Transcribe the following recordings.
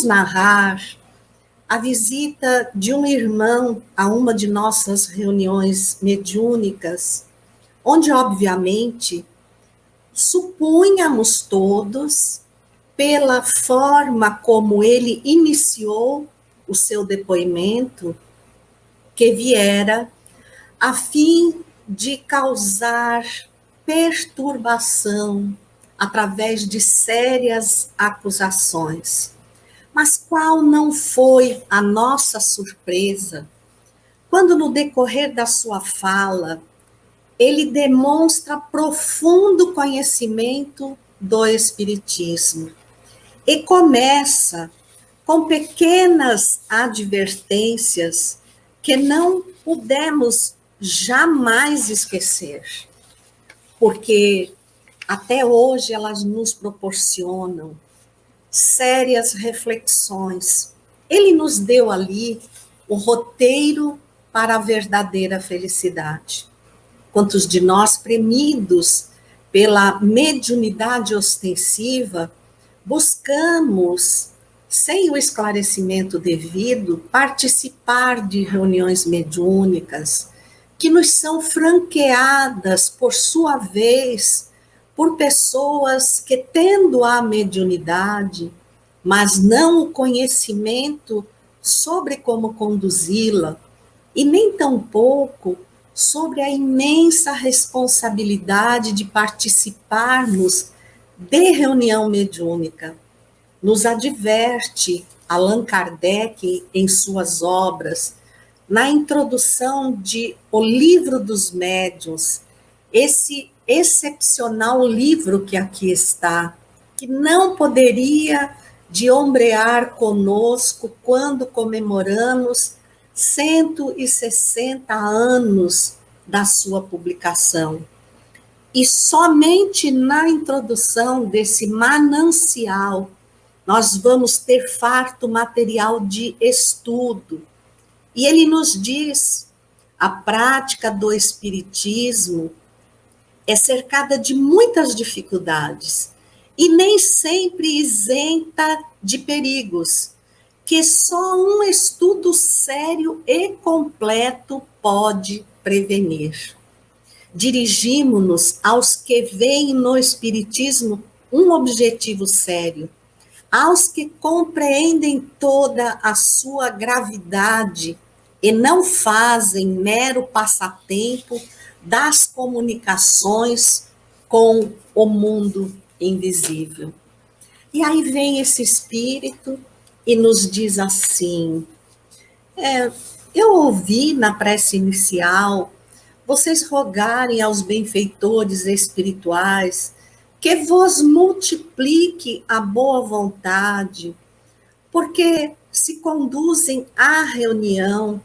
narrar a visita de um irmão a uma de nossas reuniões mediúnicas, onde, obviamente, supunhamos todos, pela forma como ele iniciou o seu depoimento, que viera a fim de causar perturbação através de sérias acusações. Mas qual não foi a nossa surpresa quando, no decorrer da sua fala, ele demonstra profundo conhecimento do Espiritismo e começa com pequenas advertências que não pudemos jamais esquecer, porque até hoje elas nos proporcionam sérias reflexões. Ele nos deu ali o roteiro para a verdadeira felicidade. Quantos de nós, premidos pela mediunidade ostensiva, buscamos, sem o esclarecimento devido, participar de reuniões mediúnicas que nos são franqueadas, por sua vez, por pessoas que, tendo a mediunidade, mas não o conhecimento sobre como conduzi-la, e nem tampouco sobre a imensa responsabilidade de participarmos de reunião mediúnica. Nos adverte Allan Kardec em suas obras, na introdução de O Livro dos Médiuns, esse excepcional livro que aqui está, que não poderia de ombrear conosco quando comemoramos 160 anos da sua publicação. E somente na introdução desse manancial nós vamos ter farto material de estudo. E ele nos diz: a prática do espiritismo é cercada de muitas dificuldades e nem sempre isenta de perigos, que só um estudo sério e completo pode prevenir. Dirigimos-nos aos que veem no Espiritismo um objetivo sério, aos que compreendem toda a sua gravidade e não fazem mero passatempo das comunicações com o mundo invisível. E aí vem esse espírito e nos diz assim: eu ouvi na prece inicial vocês rogarem aos benfeitores espirituais que vos multiplique a boa vontade, porque se conduzem à reunião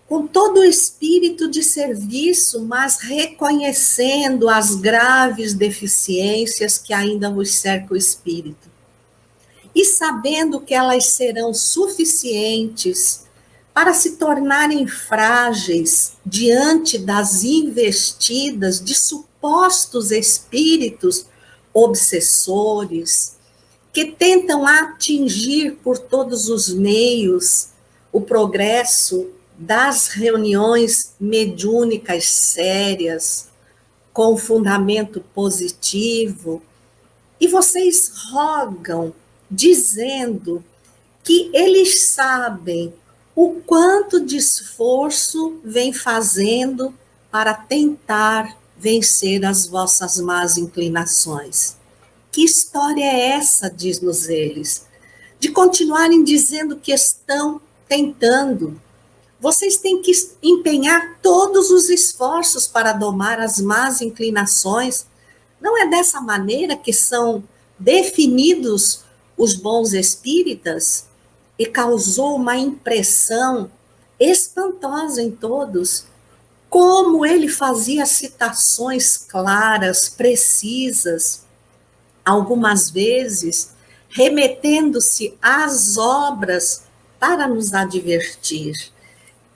com todo o espírito de serviço, mas reconhecendo as graves deficiências que ainda vos cercam o espírito, e sabendo que elas serão suficientes para se tornarem frágeis diante das investidas de supostos espíritos obsessores, que tentam atingir por todos os meios o progresso das reuniões mediúnicas sérias, com fundamento positivo, e vocês rogam, dizendo que eles sabem o quanto de esforço vem fazendo para tentar vencer as vossas más inclinações. Que história é essa, diz-nos eles, de continuarem dizendo que estão tentando? Vocês têm que empenhar todos os esforços para domar as más inclinações. Não é dessa maneira que são definidos os bons espíritas? E causou uma impressão espantosa em todos, como ele fazia citações claras, precisas, algumas vezes remetendo-se às obras para nos advertir.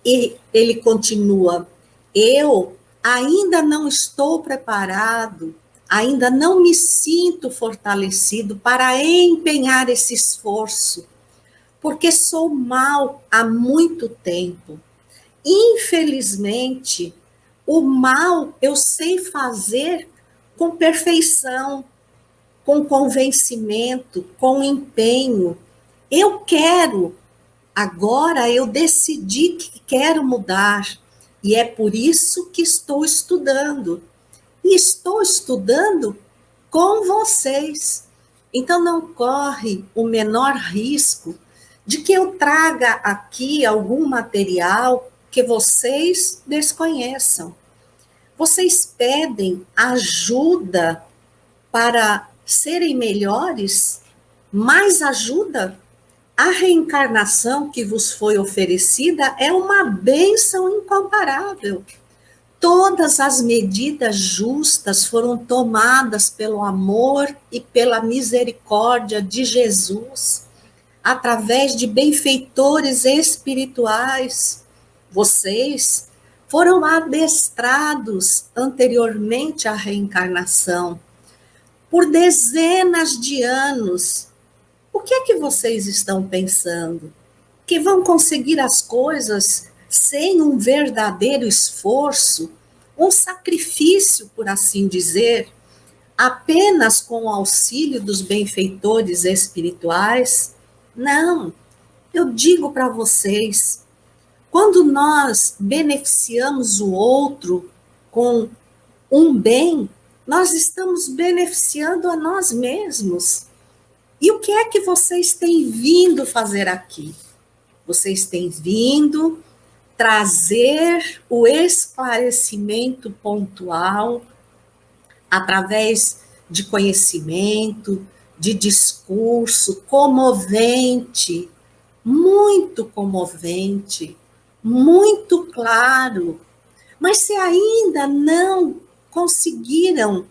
E ele continua: eu ainda não estou preparado, ainda não me sinto fortalecido para empenhar esse esforço, porque sou mal há muito tempo. Infelizmente, o mal eu sei fazer com perfeição, com convencimento, com empenho. Eu quero, agora eu decidi que quero mudar, e é por isso que estou estudando. E estou estudando com vocês. Então não corre o menor risco de que eu traga aqui algum material que vocês desconheçam. Vocês pedem ajuda para serem melhores, mais ajuda. A reencarnação que vos foi oferecida é uma bênção incomparável. Todas as medidas justas foram tomadas pelo amor e pela misericórdia de Jesus, através de benfeitores espirituais. Vocês foram adestrados anteriormente à reencarnação, por dezenas de anos. O que é que vocês estão pensando? Que vão conseguir as coisas sem um verdadeiro esforço, um sacrifício, por assim dizer, apenas com o auxílio dos benfeitores espirituais? Não, eu digo para vocês, quando nós beneficiamos o outro com um bem, nós estamos beneficiando a nós mesmos. E o que é que vocês têm vindo fazer aqui? Vocês têm vindo trazer o esclarecimento pontual através de conhecimento, de discurso comovente, muito claro. Mas se ainda não conseguiram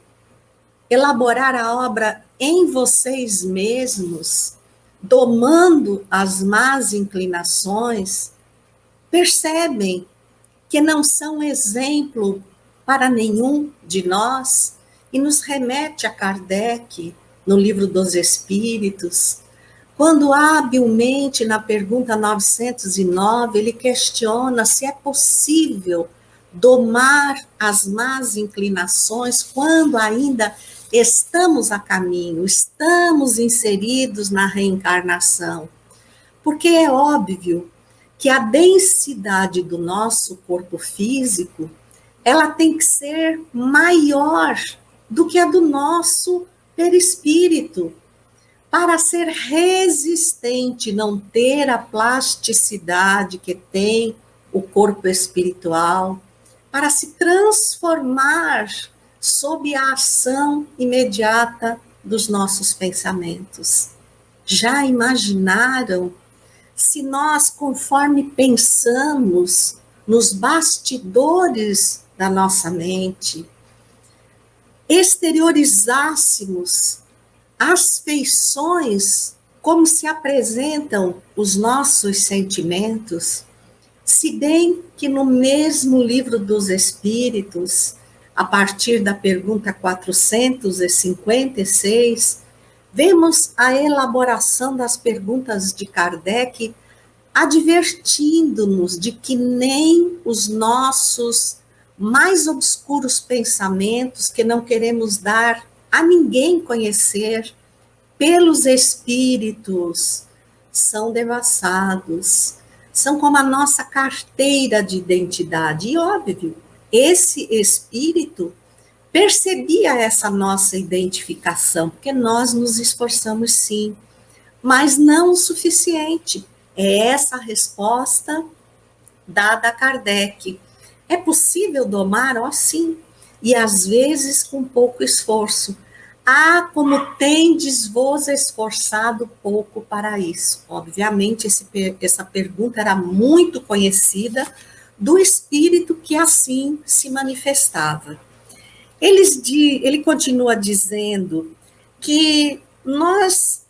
elaborar a obra em vocês mesmos, domando as más inclinações, percebem que não são exemplo para nenhum de nós, e nos remete a Kardec, no Livro dos Espíritos, quando habilmente, na pergunta 909, ele questiona se é possível domar as más inclinações quando ainda estamos a caminho, estamos inseridos na reencarnação. Porque é óbvio que a densidade do nosso corpo físico, ela tem que ser maior do que a do nosso perispírito, para ser resistente, não ter a plasticidade que tem o corpo espiritual, para se transformar sob a ação imediata dos nossos pensamentos. Já imaginaram se nós, conforme pensamos nos bastidores da nossa mente, exteriorizássemos as feições como se apresentam os nossos sentimentos, se bem que no mesmo Livro dos Espíritos, a partir da pergunta 456, vemos a elaboração das perguntas de Kardec, advertindo-nos de que nem os nossos mais obscuros pensamentos, que não queremos dar a ninguém conhecer, pelos espíritos, são devassados, são como a nossa carteira de identidade. E óbvio, esse espírito percebia essa nossa identificação, porque nós nos esforçamos sim, mas não o suficiente. É essa a resposta dada a Kardec. É possível domar? Ó, sim, e às vezes com pouco esforço. Ah, como tendes vos esforçado pouco para isso. Obviamente, essa pergunta era muito conhecida do espírito que assim se manifestava. Ele continua dizendo que nós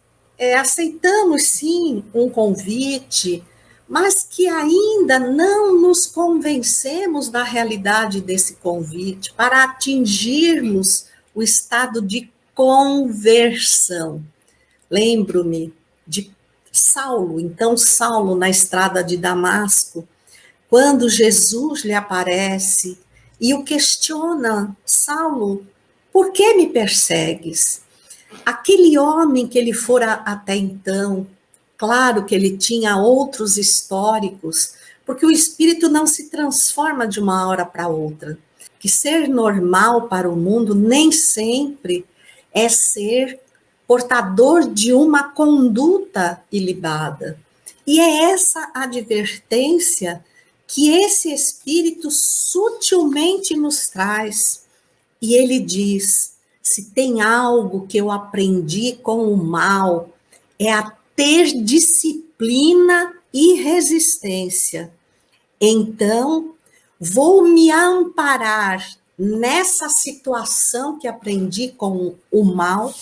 aceitamos sim um convite, mas que ainda não nos convencemos da realidade desse convite para atingirmos o estado de conversão. Lembro-me de Saulo, então Saulo na estrada de Damasco, quando Jesus lhe aparece e o questiona: Saulo, por que me persegues? Aquele homem que ele fora até então, claro que ele tinha outros históricos, porque o espírito não se transforma de uma hora para outra. Que ser normal para o mundo nem sempre é ser portador de uma conduta ilibada. E é essa advertência que esse espírito sutilmente nos traz. E ele diz: se tem algo que eu aprendi com o mal, é a ter disciplina e resistência. Então, vou me amparar nessa situação que aprendi com o mal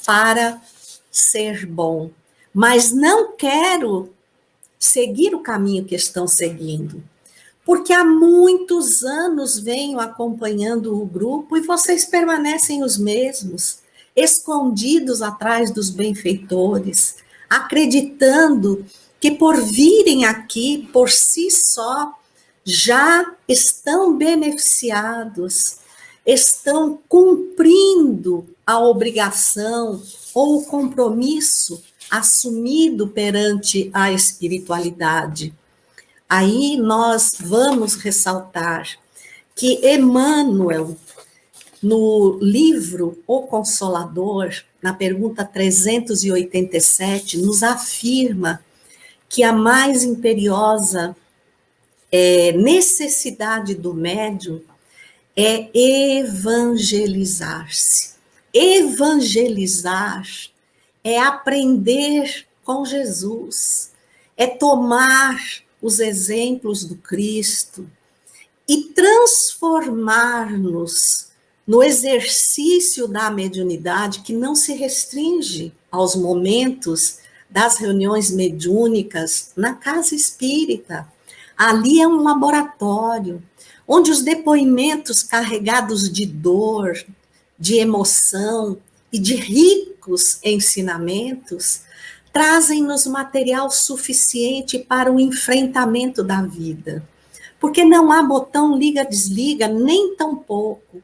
para ser bom. Mas não quero seguir o caminho que estão seguindo. Porque há muitos anos venho acompanhando o grupo e vocês permanecem os mesmos, escondidos atrás dos benfeitores, acreditando que por virem aqui por si só já estão beneficiados, estão cumprindo a obrigação ou o compromisso assumido perante a espiritualidade. Aí nós vamos ressaltar que Emmanuel, no livro O Consolador, na pergunta 387, nos afirma que a mais imperiosa necessidade do médium é evangelizar-se. Evangelizar é aprender com Jesus, é tomar os exemplos do Cristo e transformar-nos no exercício da mediunidade que não se restringe aos momentos das reuniões mediúnicas na casa espírita. Ali é um laboratório, onde os depoimentos carregados de dor, de emoção e de ricos ensinamentos trazem-nos material suficiente para o enfrentamento da vida. Porque não há botão liga-desliga, nem tampouco.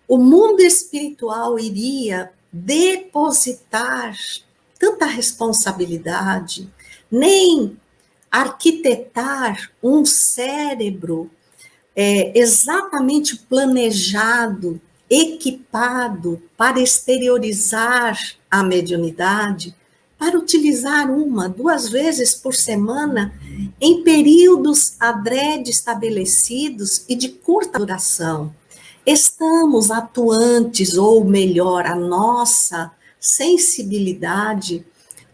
O mundo espiritual iria depositar tanta responsabilidade, nem arquitetar um cérebro exatamente planejado, equipado para exteriorizar a mediunidade, para utilizar 1, 2 vezes por semana em períodos adrede estabelecidos e de curta duração. Estamos atuantes, ou melhor, a nossa sensibilidade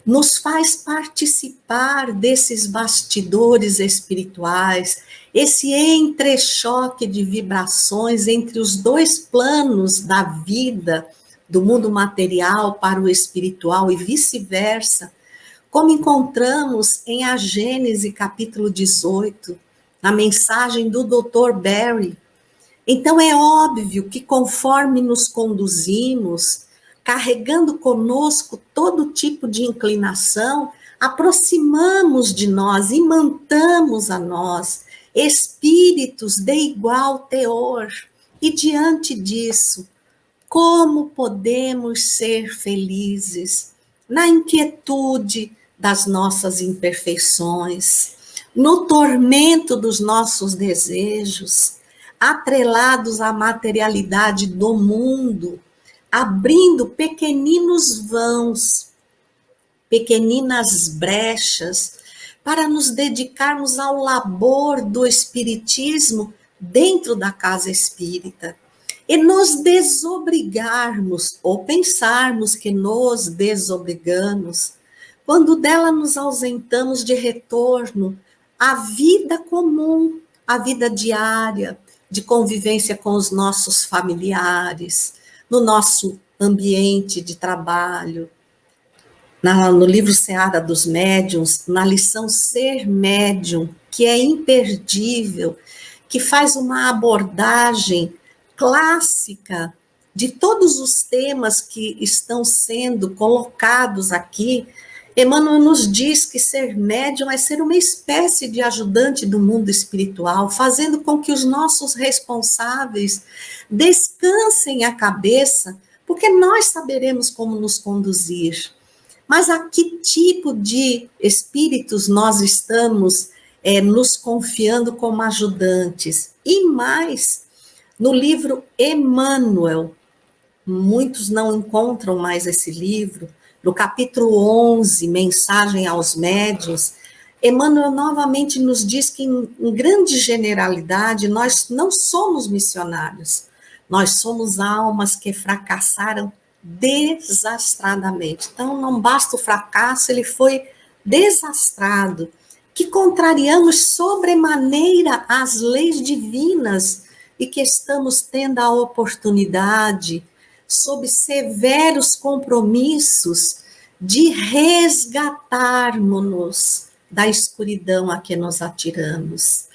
nos faz participar desses bastidores espirituais, esse entrechoque de vibrações entre os dois planos da vida, do mundo material para o espiritual e vice-versa, como encontramos em A Gênese, capítulo 18, na mensagem do Dr. Barry. Então é óbvio que conforme nos conduzimos, carregando conosco todo tipo de inclinação, aproximamos de nós, imantamos a nós espíritos de igual teor. E diante disso, como podemos ser felizes na inquietude das nossas imperfeições, no tormento dos nossos desejos, atrelados à materialidade do mundo, abrindo pequeninos vãos, pequeninas brechas, para nos dedicarmos ao labor do espiritismo dentro da casa espírita. E nos desobrigarmos, ou pensarmos que nos desobrigamos, quando dela nos ausentamos de retorno à vida comum, à vida diária, de convivência com os nossos familiares, no nosso ambiente de trabalho. No livro Seara dos Médiuns, na lição Ser Médium, que é imperdível, que faz uma abordagem clássica de todos os temas que estão sendo colocados aqui, Emmanuel nos diz que ser médium é ser uma espécie de ajudante do mundo espiritual, fazendo com que os nossos responsáveis descansem a cabeça, porque nós saberemos como nos conduzir. Mas a que tipo de espíritos nós estamos nos confiando como ajudantes? E mais, no livro Emmanuel, muitos não encontram mais esse livro, no capítulo 11, Mensagem aos Médiuns, Emmanuel novamente nos diz que, em grande generalidade, nós não somos missionários, nós somos almas que fracassaram desastradamente. Então, não basta o fracasso, ele foi desastrado, que contrariamos sobremaneira as leis divinas e que estamos tendo a oportunidade, sob severos compromissos, de resgatarmos-nos da escuridão a que nos atiramos.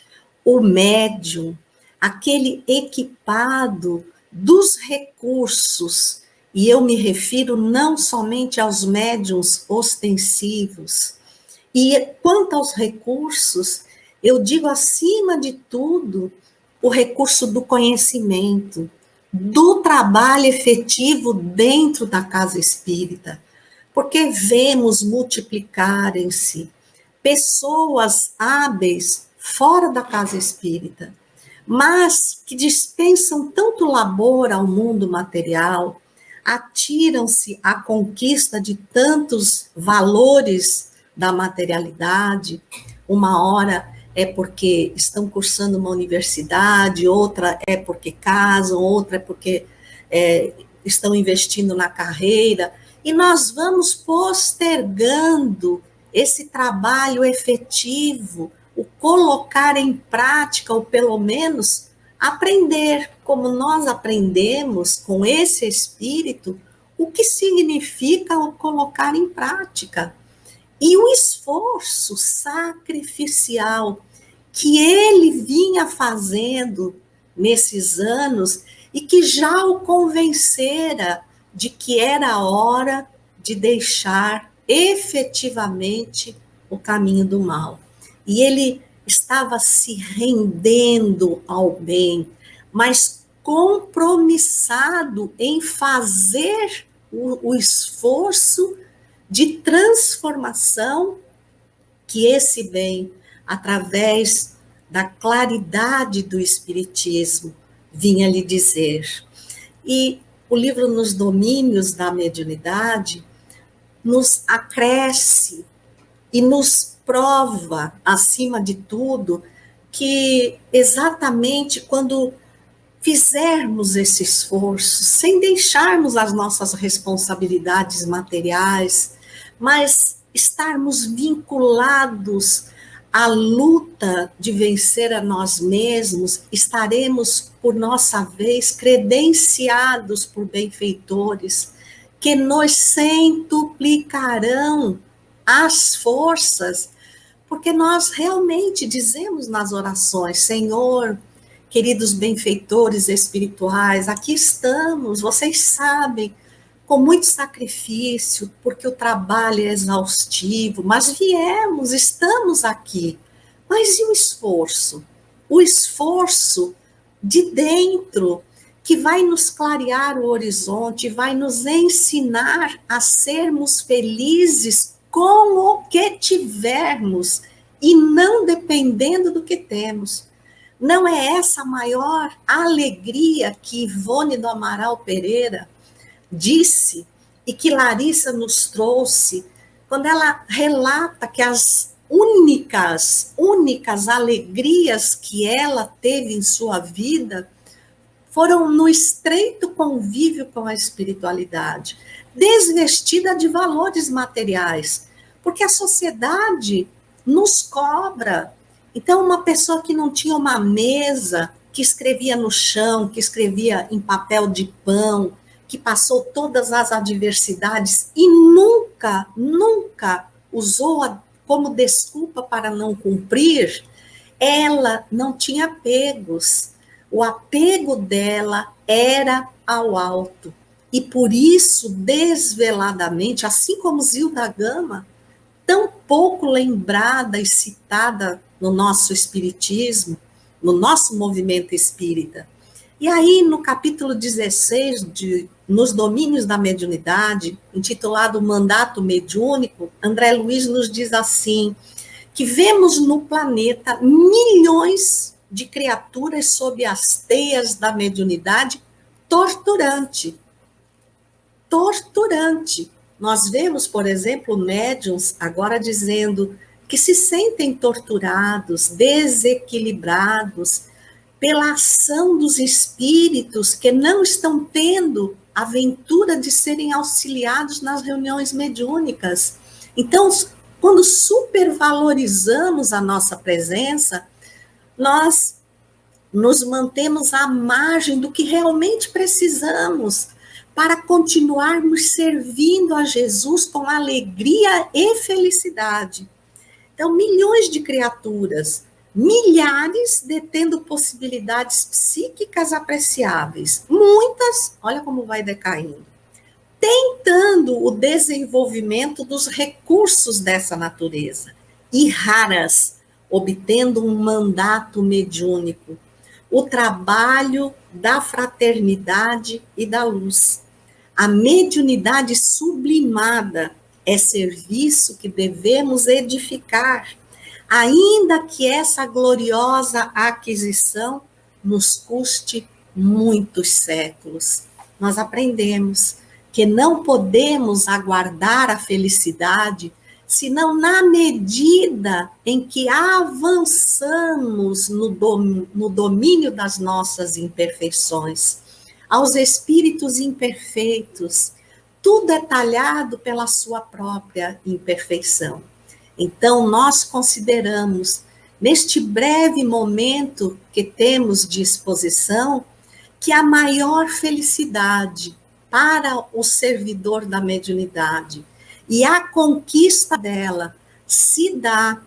O médium, aquele equipado dos recursos, e eu me refiro não somente aos médiuns ostensivos, e quanto aos recursos, eu digo acima de tudo o recurso do conhecimento, do trabalho efetivo dentro da casa espírita, porque vemos multiplicarem-se pessoas hábeis fora da casa espírita, mas que dispensam tanto labor ao mundo material, atiram-se à conquista de tantos valores da materialidade. Uma hora é porque estão cursando uma universidade, outra é porque casam, outra é porque estão investindo na carreira, e nós vamos postergando esse trabalho efetivo, o colocar em prática, ou pelo menos aprender, como nós aprendemos com esse espírito, o que significa o colocar em prática. E o esforço sacrificial que ele vinha fazendo nesses anos e que já o convencera de que era a hora de deixar efetivamente o caminho do mal. E ele estava se rendendo ao bem, mas compromissado em fazer o esforço de transformação que esse bem, através da claridade do Espiritismo, vinha lhe dizer. E o livro Nos Domínios da Mediunidade nos acresce e nos prova, acima de tudo, que exatamente quando fizermos esse esforço, sem deixarmos as nossas responsabilidades materiais, mas estarmos vinculados à luta de vencer a nós mesmos, estaremos, por nossa vez, credenciados por benfeitores que nos centuplicarão as forças, porque nós realmente dizemos nas orações: Senhor, queridos benfeitores espirituais, aqui estamos, vocês sabem, com muito sacrifício, porque o trabalho é exaustivo, mas viemos, estamos aqui. Mas e o esforço? O esforço de dentro, que vai nos clarear o horizonte, vai nos ensinar a sermos felizes com o que tivermos e não dependendo do que temos. Não é essa a maior alegria que Ivone do Amaral Pereira disse e que Larissa nos trouxe, quando ela relata que as únicas alegrias que ela teve em sua vida foram no estreito convívio com a espiritualidade, desvestida de valores materiais, porque a sociedade nos cobra. Então, uma pessoa que não tinha uma mesa, que escrevia no chão, que escrevia em papel de pão, que passou todas as adversidades e nunca usou como desculpa para não cumprir, ela não tinha apegos. O apego dela era ao alto. E por isso, desveladamente, assim como Zilda Gama, tão pouco lembrada e citada no nosso espiritismo, no nosso movimento espírita. E aí, no capítulo 16, Nos Domínios da Mediunidade, intitulado Mandato Mediúnico, André Luiz nos diz assim, que vemos no planeta milhões de criaturas sob as teias da mediunidade torturante. Torturante. Nós vemos, por exemplo, médiuns agora dizendo que se sentem torturados, desequilibrados, pela ação dos espíritos que não estão tendo a ventura de serem auxiliados nas reuniões mediúnicas. Então, quando supervalorizamos a nossa presença, nós nos mantemos à margem do que realmente precisamos para continuarmos servindo a Jesus com alegria e felicidade. Então, milhões de criaturas, milhares detendo possibilidades psíquicas apreciáveis, muitas, olha como vai decaindo, tentando o desenvolvimento dos recursos dessa natureza, e raras, obtendo um mandato mediúnico, o trabalho da fraternidade e da luz. A mediunidade sublimada é serviço que devemos edificar, ainda que essa gloriosa aquisição nos custe muitos séculos. Nós aprendemos que não podemos aguardar a felicidade, senão na medida em que avançamos no domínio das nossas imperfeições. Aos espíritos imperfeitos, tudo é talhado pela sua própria imperfeição. Então, nós consideramos, neste breve momento que temos de exposição, que a maior felicidade para o servidor da mediunidade e a conquista dela se dá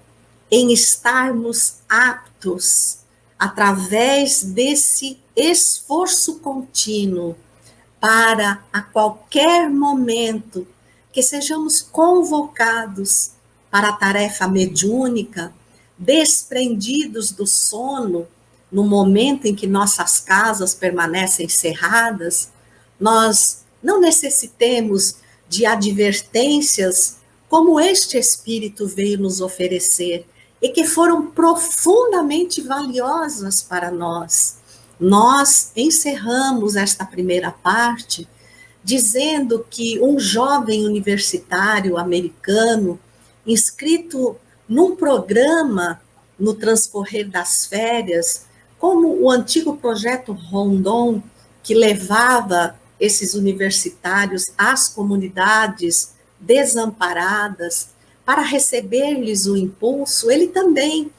em estarmos aptos, através desse esforço contínuo, para a qualquer momento que sejamos convocados para a tarefa mediúnica, desprendidos do sono, no momento em que nossas casas permanecem cerradas, nós não necessitemos de advertências como este Espírito veio nos oferecer e que foram profundamente valiosas para nós. Nós encerramos esta primeira parte dizendo que um jovem universitário americano, inscrito num programa no transcorrer das férias, como o antigo projeto Rondon, que levava esses universitários às comunidades desamparadas para receber-lhes o impulso, ele também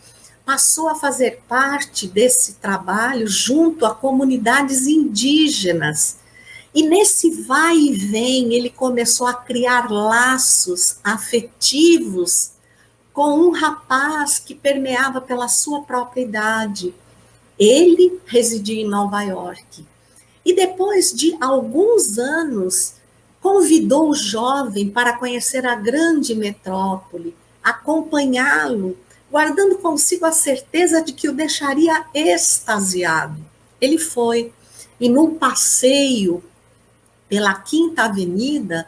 passou a fazer parte desse trabalho junto a comunidades indígenas. E nesse vai e vem, ele começou a criar laços afetivos com um rapaz que permeava pela sua própria idade. Ele residia em Nova York. E depois de alguns anos, convidou o jovem para conhecer a grande metrópole, acompanhá-lo, guardando consigo a certeza de que o deixaria extasiado. Ele foi, e num passeio pela Quinta Avenida,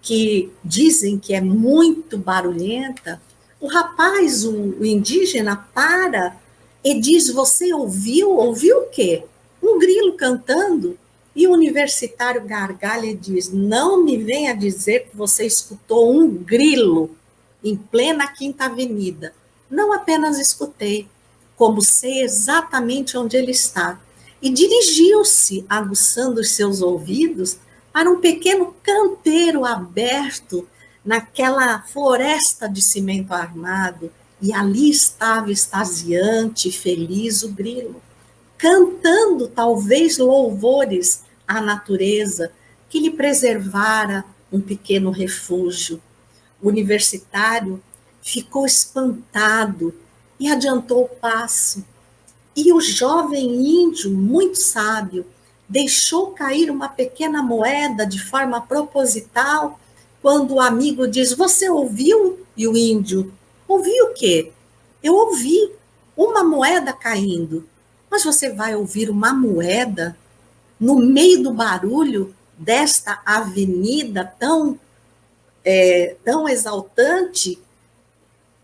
que dizem que é muito barulhenta, o rapaz, o indígena, para e diz: você ouviu? Ouviu o quê? Um grilo cantando? E o universitário gargalha e diz: não me venha dizer que você escutou um grilo em plena Quinta Avenida. Não apenas escutei, como sei exatamente onde ele está. E dirigiu-se, aguçando os seus ouvidos, para um pequeno canteiro aberto naquela floresta de cimento armado, e ali estava extasiante e feliz o grilo, cantando talvez louvores à natureza que lhe preservara um pequeno refúgio. O universitário ficou espantado e adiantou o passo. E o jovem índio, muito sábio, deixou cair uma pequena moeda de forma proposital, quando o amigo diz, você ouviu? E o índio, ouvi o quê? Eu ouvi uma moeda caindo. Mas você vai ouvir uma moeda no meio do barulho desta avenida tão exaltante?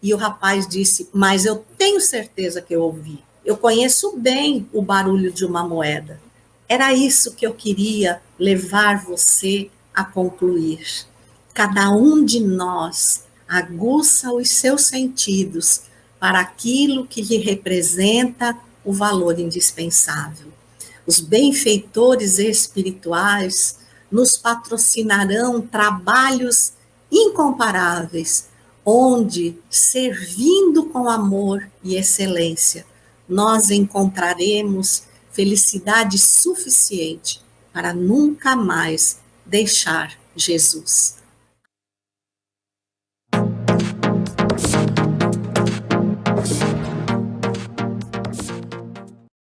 E o rapaz disse, mas eu tenho certeza que eu ouvi. Eu conheço bem o barulho de uma moeda. Era isso que eu queria levar você a concluir. Cada um de nós aguça os seus sentidos para aquilo que lhe representa o valor indispensável. Os benfeitores espirituais nos patrocinarão trabalhos incomparáveis, onde, servindo com amor e excelência, nós encontraremos felicidade suficiente para nunca mais deixar Jesus.